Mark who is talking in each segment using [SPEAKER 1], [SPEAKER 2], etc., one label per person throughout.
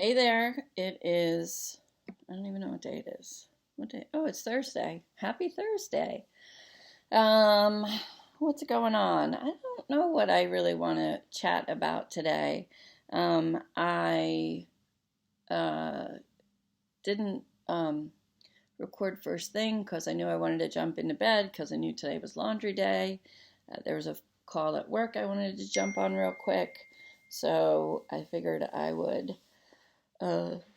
[SPEAKER 1] Hey there. It is, I don't even know what day it is. What day? Oh, it's Thursday. Happy Thursday. Um, what's going on? I don't know what I really want to chat about today. I uh, didn't record first thing because I knew I wanted to jump into bed because I knew today was laundry day. There was a call at work I wanted to jump on real quick. So I figured I would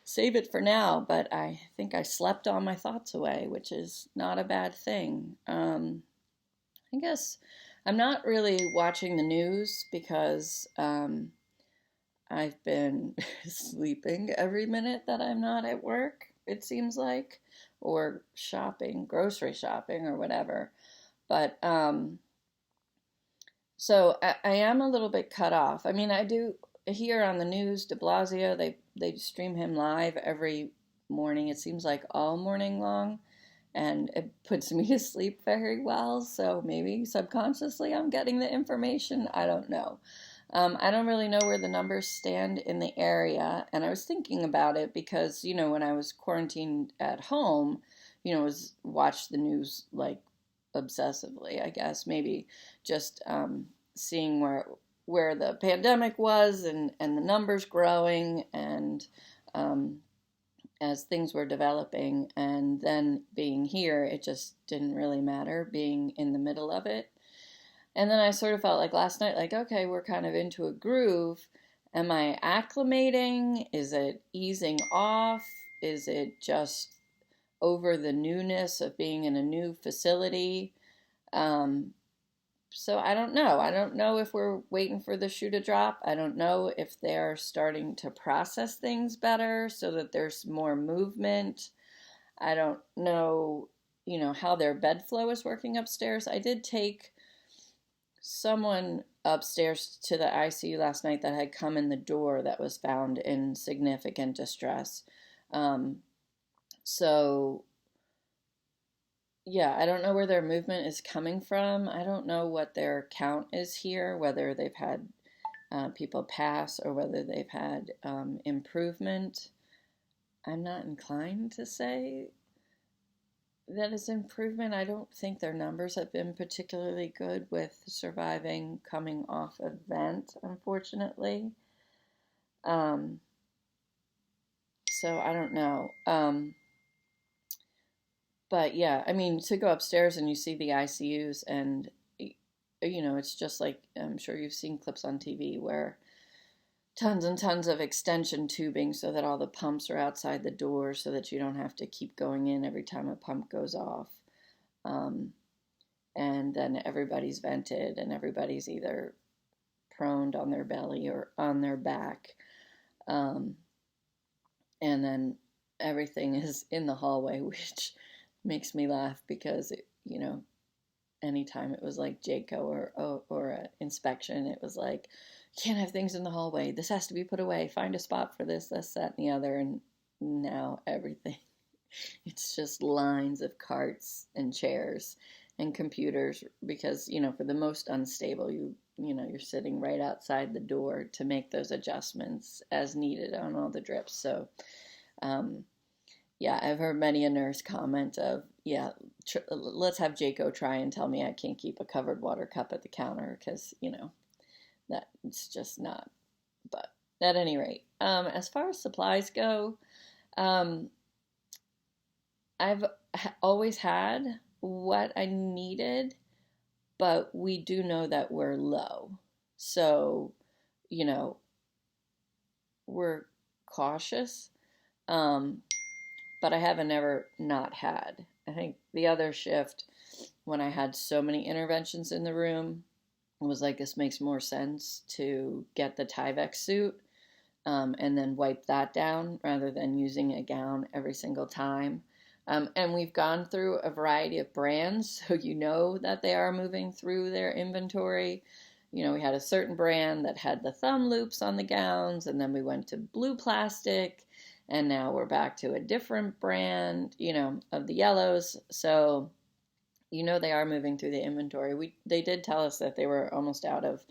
[SPEAKER 1] save it for now, but I think I slept all my thoughts away, which is not a bad thing. I guess I'm not really watching the news because I've been sleeping every minute that I'm not at work, it seems like, or shopping, grocery shopping, or whatever. But so I am a little bit cut off. I mean, I do hear on the news De Blasio, they stream him live every morning. It seems like all morning long, and it puts me to sleep very well. So maybe subconsciously I'm getting the information. I don't know. I don't really know where the numbers stand in the area, and I was thinking about it because when I was quarantined at home, was watch the news like obsessively. I guess maybe just seeing where the pandemic was and the numbers growing and as things were developing, and then being here, it just didn't really matter being in the middle of it. And then I sort of felt like last night, like, okay, we're kind of into a groove. Am I acclimating? Is it easing off? Is it just over the newness of being in a new facility? Um, so I don't know. I don't know if we're waiting for the shoe to drop. I don't know if they're starting to process things better so that there's more movement. I don't know, how their bed flow is working upstairs. I did take someone upstairs to the ICU last night that had come in the door that was found in significant distress. Um, so yeah, I don't know where their movement is coming from. I don't know what their count is here, whether they've had people pass or whether they've had improvement. I'm not inclined to say that is improvement. I don't think their numbers have been particularly good with surviving coming off a vent, unfortunately. Um, so I don't know. But yeah, I mean, to go upstairs and you see the ICUs, and it's just like, I'm sure you've seen clips on TV where tons and tons of extension tubing so that all the pumps are outside the door so that you don't have to keep going in every time a pump goes off. Um, and then everybody's vented and everybody's either proned on their belly or on their back. Um, and then everything is in the hallway, which makes me laugh because anytime it was like JACO or an inspection, it was like, you can't have things in the hallway. This has to be put away. Find a spot for this, that, and the other. And now everything, it's just lines of carts and chairs and computers because, for the most unstable, you're sitting right outside the door to make those adjustments as needed on all the drips. So, um, yeah, I've heard many a nurse comment of, yeah, let's have Jaco try and tell me I can't keep a covered water cup at the counter because, that it's just not. But at any rate, as far as supplies go, um, I've always had what I needed, but we do know that we're low. So, you know, we're cautious. Um, but I haven't ever not had. I think the other shift, when I had so many interventions in the room, was like, this makes more sense to get the Tyvek suit and then wipe that down rather than using a gown every single time. And we've gone through a variety of brands, so you know that they are moving through their inventory. We had a certain brand that had the thumb loops on the gowns, and then we went to blue plastic, and now we're back to a different brand, of the yellows. So, they are moving through the inventory. They did tell us that they were almost out of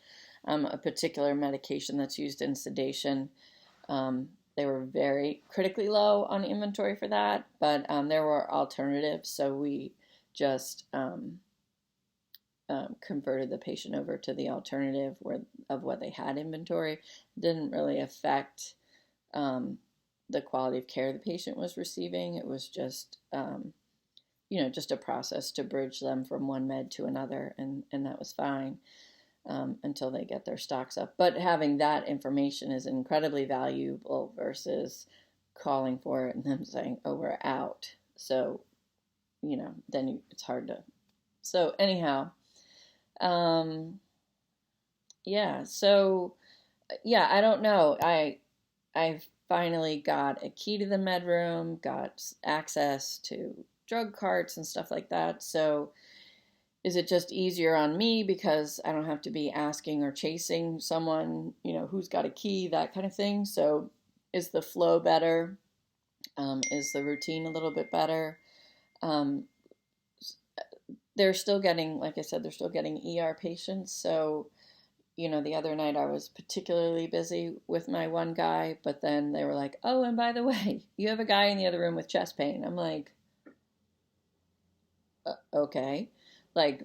[SPEAKER 1] a particular medication that's used in sedation. they were very critically low on inventory for that, but there were alternatives, so we just converted the patient over to the alternative of what they had inventory. It didn't really affect the quality of care the patient was receiving. It was just just a process to bridge them from one med to another, and that was fine until they get their stocks up. But having that information is incredibly valuable versus calling for it and them saying, "Oh, we're out." So, then it's hard to. So anyhow, yeah. So yeah, I don't know. I finally got a key to the med room, got access to drug carts and stuff like that. So is it just easier on me because I don't have to be asking or chasing someone, who's got a key, that kind of thing? So is the flow better? Is the routine a little bit better? They're still getting, like I said, they're still getting ER patients. So, the other night I was particularly busy with my one guy, but then they were like, "Oh, and by the way, you have a guy in the other room with chest pain." I'm like, okay. Like,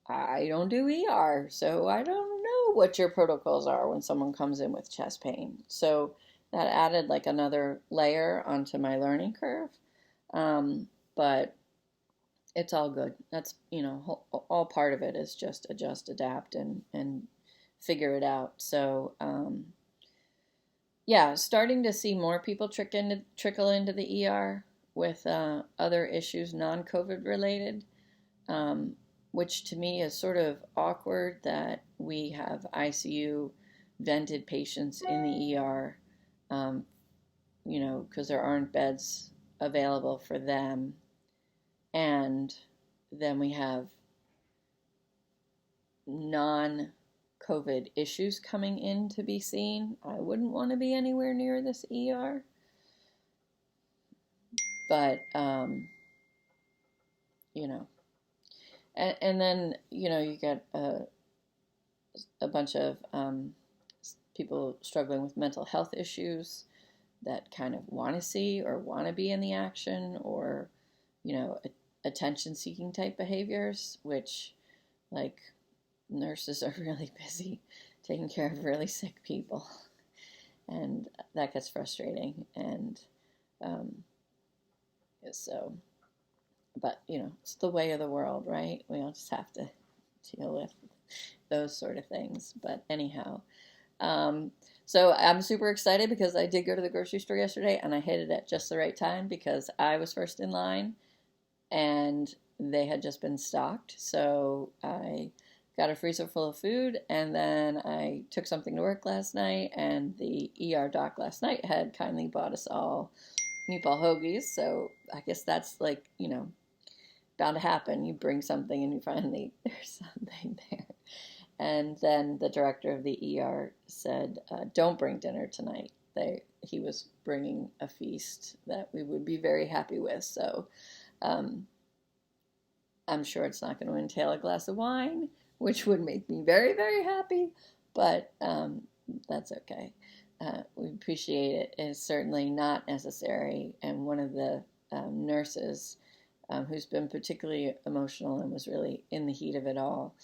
[SPEAKER 1] I don't do ER, so I don't know what your protocols are when someone comes in with chest pain. So that added like another layer onto my learning curve. But it's all good. That's, all part of it is just adjust, adapt, and figure it out. So, yeah, starting to see more people trickle into the ER with other issues non-COVID related, which to me is sort of awkward that we have ICU vented patients in the ER, because there aren't beds available for them. And then we have non-COVID issues coming in to be seen. I wouldn't want to be anywhere near this ER. But, and then, you get a bunch of people struggling with mental health issues that kind of want to see or want to be in the action, or, attention-seeking type behaviors, which, like, nurses are really busy taking care of really sick people, and that gets frustrating. And so, but it's the way of the world, right? We all just have to deal with those sort of things. But anyhow, so I'm super excited because I did go to the grocery store yesterday and I hit it at just the right time because I was first in line and they had just been stocked. So I got a freezer full of food, and then I took something to work last night, and the ER doc last night had kindly bought us all meatball hoagies. So I guess that's like, bound to happen. You bring something and you finally, there's something there. And then the director of the ER said, "Don't bring dinner tonight." He was bringing a feast that we would be very happy with. So I'm sure it's not going to entail a glass of wine, which would make me very, very happy. But that's okay. We appreciate it. It's certainly not necessary. And one of the nurses, who's been particularly emotional and was really in the heat of it all,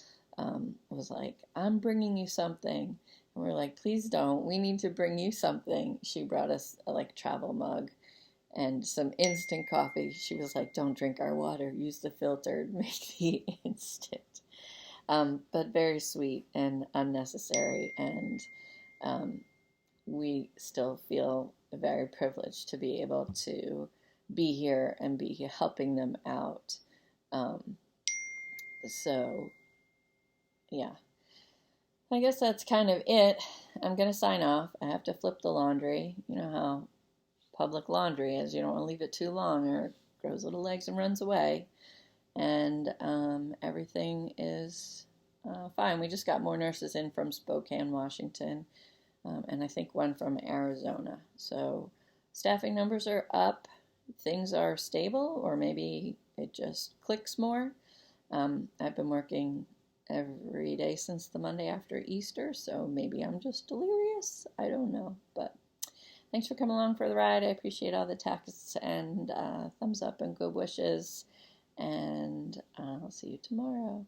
[SPEAKER 1] was like, "I'm bringing you something." And we're like, "Please don't. We need to bring you something." She brought us a travel mug and some instant coffee. She was like, "Don't drink our water. Use the filtered. Make the instant." But very sweet and unnecessary. And we still feel very privileged to be able to be here and be helping them out. So, yeah. I guess that's kind of it. I'm going to sign off. I have to flip the laundry. You know how public laundry is. You don't want to leave it too long or it grows little legs and runs away. And everything is fine. We just got more nurses in from Spokane, Washington, and I think one from Arizona. So staffing numbers are up. Things are stable, or maybe it just clicks more. I've been working every day since the Monday after Easter, so maybe I'm just delirious. I don't know. But thanks for coming along for the ride. I appreciate all the texts and thumbs up and good wishes. And I'll see you tomorrow.